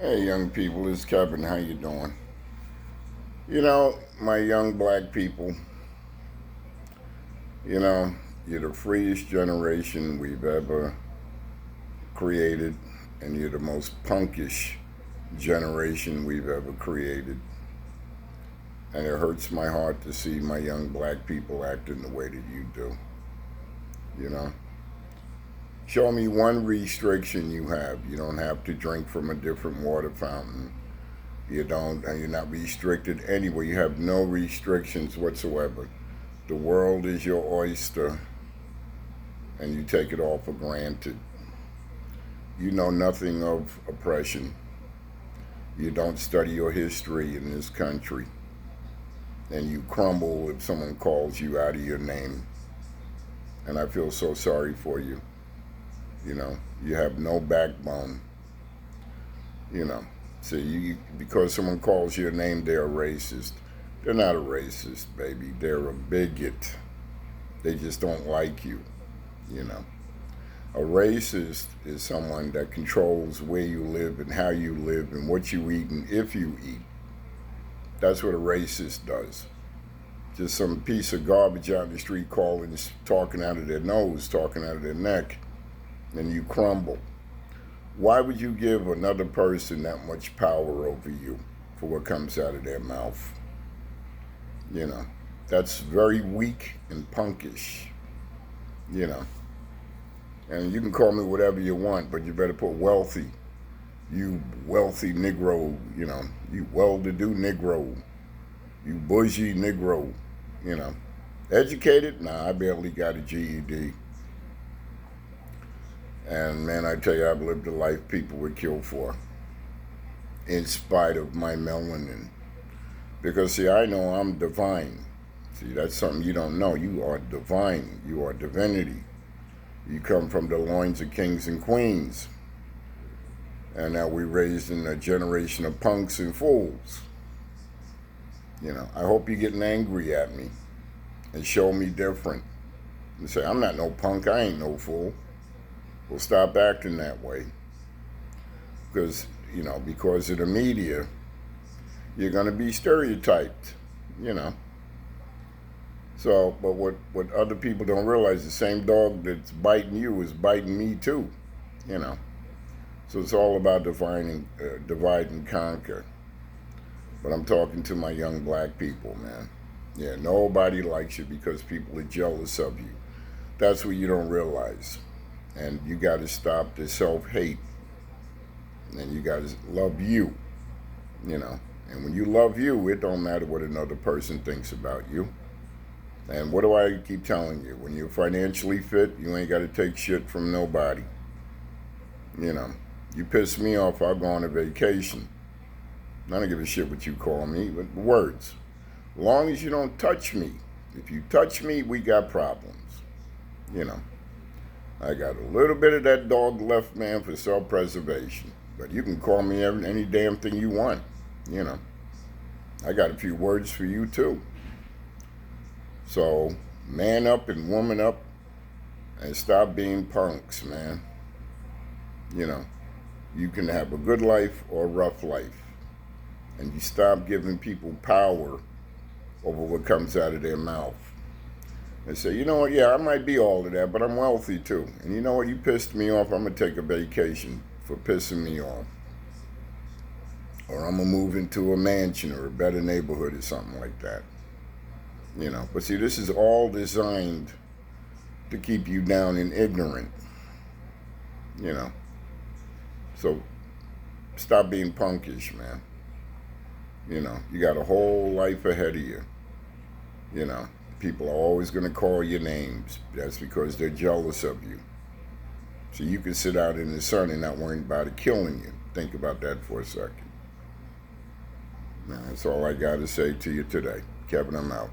Hey, young people, it's Kevin. How you doing? My young black people, you know, you're the freest generation we've ever created, and you're the most punkish generation we've ever created. And it hurts my heart to see my young black people acting the way that you do. You know, show me one restriction you have. You don't have to drink from a different water fountain. You're not restricted anywhere. You have no restrictions whatsoever. The world is your oyster, and you take it all for granted. You know nothing of oppression. You don't study your history in this country, and you crumble if someone calls you out of your name. And I feel so sorry for you. You have no backbone. You know, because someone calls your name, they're a racist. They're not a racist, baby. They're a bigot. They just don't like you. You know, a racist is someone that controls where you live and how you live and what you eat and if you eat. That's what a racist does. Just some piece of garbage out in the street calling, talking out of their nose, talking out of their neck, and you crumble. Why would you give another person that much power over you for what comes out of their mouth? That's very weak and punkish, you know. And you can call me whatever you want, but you better put wealthy. You wealthy Negro, you well-to-do Negro. You bougie Negro, you know. Educated? Nah, I barely got a GED. And man, I tell you, I've lived a life people would kill for, in spite of my melanin. Because see, I know I'm divine. See, that's something you don't know. You are divine. You are divinity. You come from the loins of kings and queens. And now we're raised in a generation of punks and fools. I hope you're getting angry at me and show me different. And say, I'm not no punk, I ain't no fool. Well, stop acting that way. Because of the media, you're going to be stereotyped, So, but what other people don't realize, the same dog that's biting you is biting me too, So it's all about divide and conquer. But I'm talking to my young black people, man. Yeah, nobody likes you because people are jealous of you. That's what you don't realize. And you got to stop the self-hate. And you got to love you, And when you love you, it don't matter what another person thinks about you. And what do I keep telling you? When you're financially fit, you ain't got to take shit from nobody. You piss me off, I'll go on a vacation. I don't give a shit what you call me, but words. As long as you don't touch me. If you touch me, we got problems. I got a little bit of that dog left, man, for self-preservation. But you can call me any damn thing you want. I got a few words for you, too. So, man up and woman up and stop being punks, man. You can have a good life or a rough life. And you stop giving people power over what comes out of their mouth. And say, you know what, yeah, I might be all of that, but I'm wealthy too. And you know what, you pissed me off, I'm going to take a vacation for pissing me off. Or I'm going to move into a mansion or a better neighborhood or something like that. But see, this is all designed to keep you down and ignorant. So stop being punkish, man. You got a whole life ahead of you. People are always going to call your names. That's because they're jealous of you. So you can sit out in the sun and not worry about it killing you. Think about that for a second. Now, that's all I got to say to you today. Kevin, I'm out.